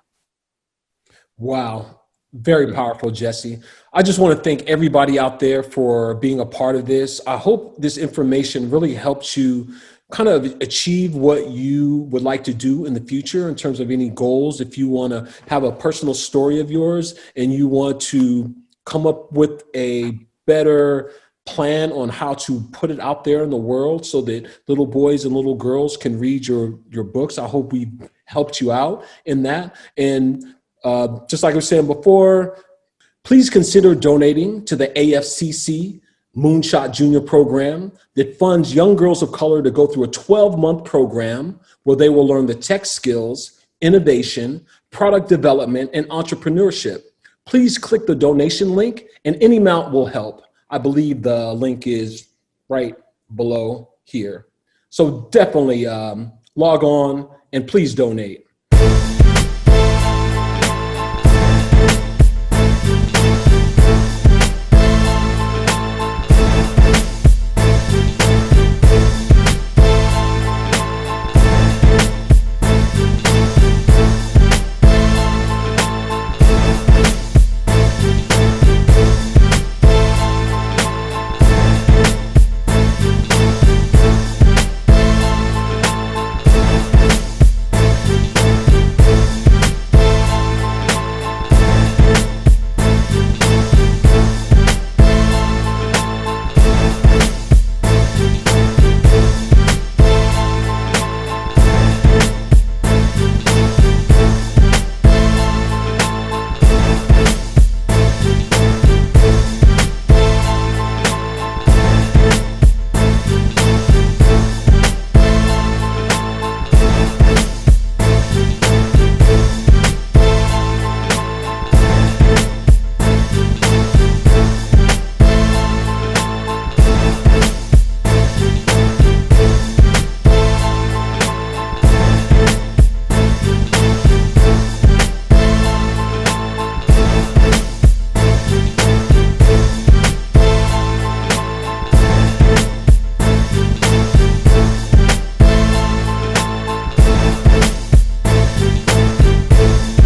Wow. Very powerful, Jesse. I just want to thank everybody out there for being a part of this. I hope this information really helps you kind of achieve what you would like to do in the future in terms of any goals. If you want to have a personal story of yours and you want to come up with a better plan on how to put it out there in the world so that little boys and little girls can read your books, I hope we helped you out in that. And just like I was saying before, please consider donating to the AFCC Moonshot Junior program that funds young girls of color to go through a 12-month program where they will learn the tech skills, innovation, product development, and entrepreneurship. Please click the donation link and any amount will help. I believe the link is right below here. So definitely log on and please donate.